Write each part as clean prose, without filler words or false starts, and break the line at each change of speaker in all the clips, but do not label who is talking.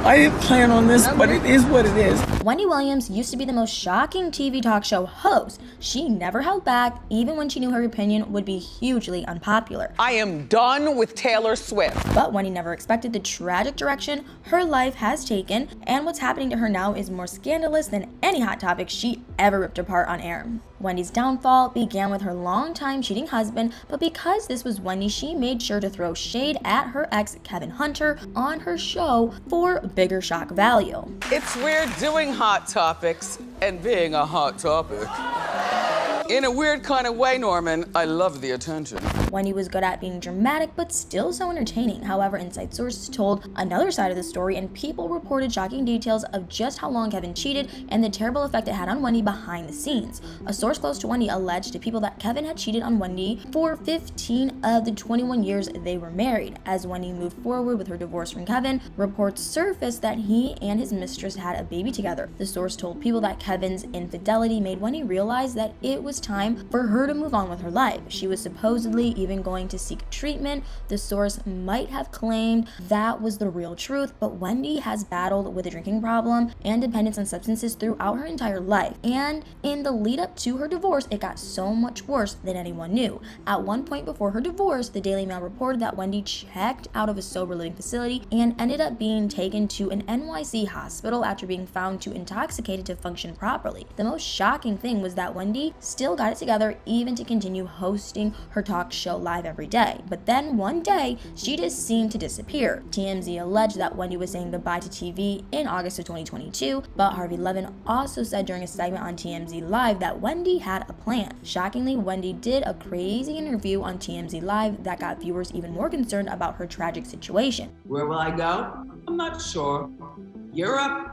I didn't plan on this, but it is what it is.
Wendy Williams used to be the most shocking TV talk show host. She never held back, even when she knew her opinion would be hugely unpopular.
I am done with Taylor Swift.
But Wendy never expected the tragic direction her life has taken, and what's happening to her now is more scandalous than any hot topic she ever ripped apart on air. Wendy's downfall began with her longtime cheating husband, but because this was Wendy, she made sure to throw shade at her ex, Kevin Hunter, on her show for bigger shock value.
It's weird doing hot topics and being a hot topic. In a weird kind of way, Norman, I love the attention.
Wendy was good at being dramatic, but still so entertaining. However, inside sources told another side of the story, and people reported shocking details of just how long Kevin cheated and the terrible effect it had on Wendy behind the scenes. A source close to Wendy alleged to people that Kevin had cheated on Wendy for 15 of the 21 years they were married. As Wendy moved forward with her divorce from Kevin, reports surfaced that he and his mistress had a baby together. The source told people that Kevin's infidelity made Wendy realize that it was time for her to move on with her life. She was supposedly even going to seek treatment. The source might have claimed that was the real truth, but Wendy has battled with a drinking problem and dependence on substances throughout her entire life. And in the lead up to her divorce, it got so much worse than anyone knew. At one point before her divorce, the Daily Mail reported that Wendy checked out of a sober living facility and ended up being taken to an NYC hospital after being found too intoxicated to function properly. The most shocking thing was that Wendy still got it together even to continue hosting her talk show live every day. But then one day, she just seemed to disappear. TMZ alleged that Wendy was saying goodbye to TV in August of 2022, but Harvey Levin also said during a segment on TMZ Live that Wendy had a plan. Shockingly, Wendy did a crazy interview on TMZ Live that got viewers even more concerned about her tragic situation.
Where will I go? I'm not sure. Europe?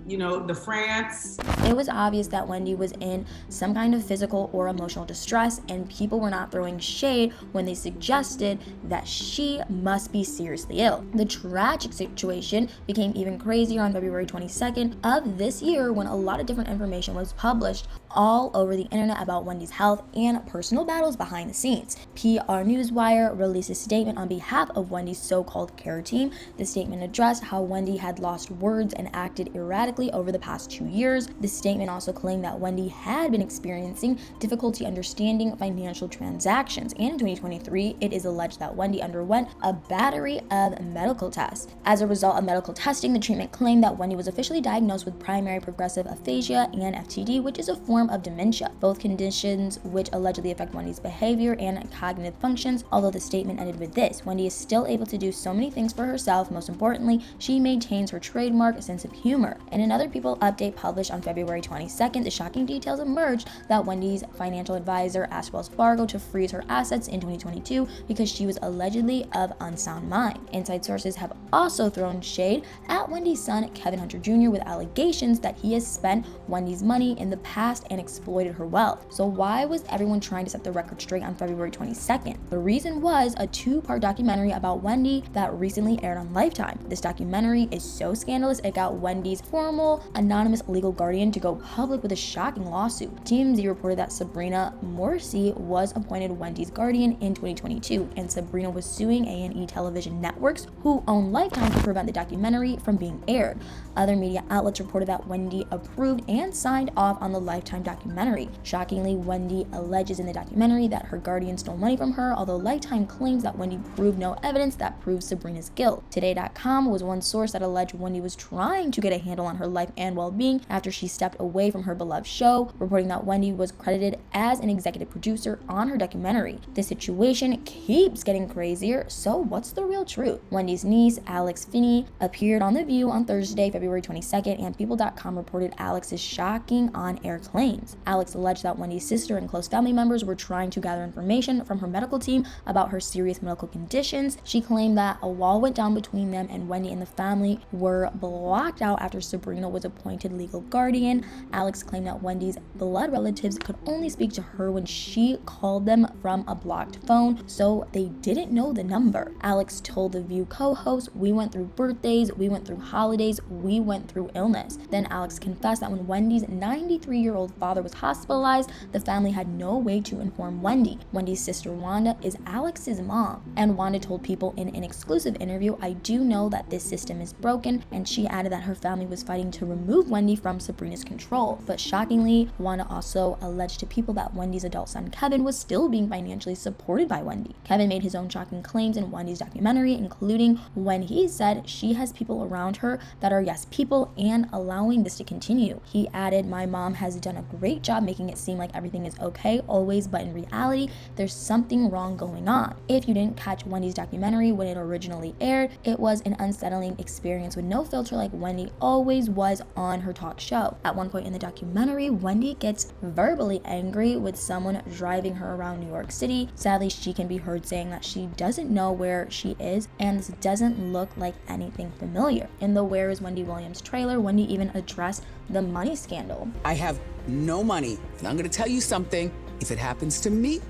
The France.
It was obvious that Wendy was in some kind of physical or emotional distress, and people were not throwing shade when they suggested that she must be seriously ill. The tragic situation became even crazier on February 22nd of this year when a lot of different information was published all over the internet about Wendy's health and personal battles behind the scenes. PR Newswire released a statement on behalf of Wendy's so-called care team. The statement addressed how Wendy had lost words and acted erratically over the past 2 years. The statement also claimed that Wendy had been experiencing difficulty understanding financial transactions, and in 2023, it is alleged that Wendy underwent a battery of medical tests. As a result of medical testing, the treatment claimed that Wendy was officially diagnosed with primary progressive aphasia and FTD, which is a form of dementia, both conditions which allegedly affect Wendy's behavior and cognitive functions. Although the statement ended with this: Wendy is still able to do so many things for herself. Most importantly, she maintains her trademark sense of humor. In another People update published on February 22nd, the shocking details emerged that Wendy's financial advisor asked Wells Fargo to freeze her assets in 2022 because she was allegedly of unsound mind. Inside sources have also thrown shade at Wendy's son, Kevin Hunter Jr., with allegations that he has spent Wendy's money in the past and exploited her wealth. So why was everyone trying to set the record straight on February 22nd? The reason was a 2-part documentary about Wendy that recently aired on Lifetime. This documentary is so scandalous it got Wendy's formal anonymous legal guardian to go public with a shocking lawsuit. TMZ reported that Sabrina Morrissey was appointed Wendy's guardian in 2022, and Sabrina was suing A&E television networks who own Lifetime to prevent the documentary from being aired. Other media outlets reported that Wendy approved and signed off on the Lifetime documentary. Shockingly, Wendy alleges in the documentary that her guardian stole money from her, although Lifetime claims that Wendy proved no evidence that proves Sabrina's guilt. Today.com was one source that alleged Wendy was trying to get a handle on her life and well-being after she stepped away from her beloved show, reporting that Wendy was credited as an executive producer on her documentary. The situation keeps getting crazier, so what's the real truth? Wendy's niece, Alex Finney, appeared on The View on Thursday, February 22nd, and People.com reported Alex's shocking on-air claims. Alex alleged that Wendy's sister and close family members were trying to gather information from her medical team about her serious medical conditions. She claimed that a wall went down between them, and Wendy and the family were blocked out after Sabrina Sabrina was appointed legal guardian. Alex claimed that Wendy's blood relatives could only speak to her when she called them from a blocked phone, so they didn't know the number. Alex told The View co-host, "We went through birthdays, we went through holidays, we went through illness." Then Alex confessed that when Wendy's 93-year-old father was hospitalized, the family had no way to inform Wendy. Wendy's sister Wanda is Alex's mom, and Wanda told People in an exclusive interview, "I do know that this system is broken," and she added that her family was fighting to remove Wendy from Sabrina's control. But shockingly, Wanda also alleged to People that Wendy's adult son Kevin was still being financially supported by Wendy. Kevin made his own shocking claims in Wendy's documentary, including when he said she has people around her that are yes people and allowing this to continue. He added, "My mom has done a great job making it seem like everything is okay always, but in reality, there's something wrong going on." If you didn't catch Wendy's documentary when it originally aired, it was an unsettling experience with no filter like Wendy always was on her talk show. At one point in the documentary, Wendy gets verbally angry with someone driving her around New York City. Sadly, she can be heard saying that she doesn't know where she is, and this doesn't look like anything familiar. In the Where is Wendy Williams trailer, Wendy even addressed the money scandal.
I have no money. And I'm going to tell you something. If it happens to me,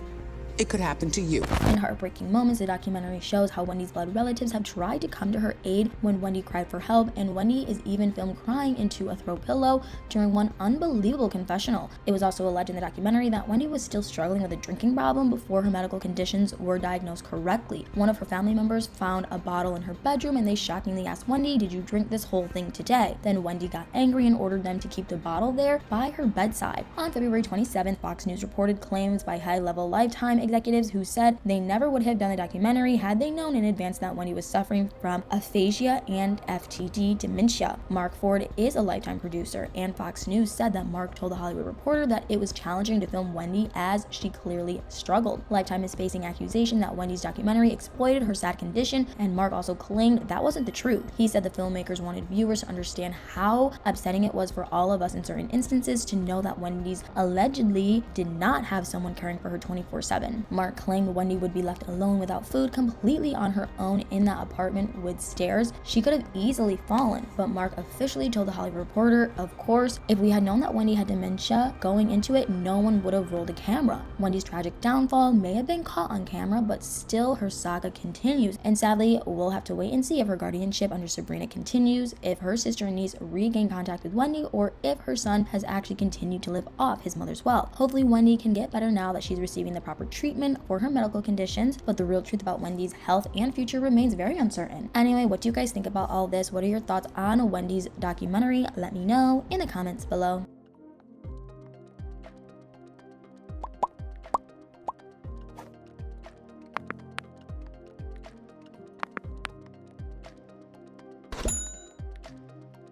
it could happen to you.
In heartbreaking moments, the documentary shows how Wendy's blood relatives have tried to come to her aid when Wendy cried for help, and Wendy is even filmed crying into a throw pillow during one unbelievable confessional. It was also alleged in the documentary that Wendy was still struggling with a drinking problem before her medical conditions were diagnosed correctly. One of her family members found a bottle in her bedroom, and they shockingly asked Wendy, "Did you drink this whole thing today?" Then Wendy got angry and ordered them to keep the bottle there by her bedside. On February 27th, Fox News reported claims by high-level Lifetime executives who said they never would have done the documentary had they known in advance that Wendy was suffering from aphasia and FTD dementia. Mark Ford is a Lifetime producer, and Fox News said that Mark told The Hollywood Reporter that it was challenging to film Wendy as she clearly struggled. Lifetime is facing accusation that Wendy's documentary exploited her sad condition, and Mark also claimed that wasn't the truth. He said the filmmakers wanted viewers to understand how upsetting it was for all of us in certain instances to know that Wendy's allegedly did not have someone caring for her 24/7. Mark claimed Wendy would be left alone without food, completely on her own in that apartment with stairs. She could have easily fallen, but Mark officially told The Hollywood Reporter, "Of course, if we had known that Wendy had dementia going into it, no one would have rolled a camera. Wendy's tragic downfall may have been caught on camera, but still her saga continues, and sadly, we'll have to wait and see if her guardianship under Sabrina continues, if her sister and niece regain contact with Wendy, or if her son has actually continued to live off his mother's wealth. Hopefully Wendy can get better now that she's receiving the proper treatment for her medical conditions, but the real truth about Wendy's health and future remains very uncertain." Anyway, what do you guys think about all this? What are your thoughts on Wendy's documentary? Let me know in the comments below.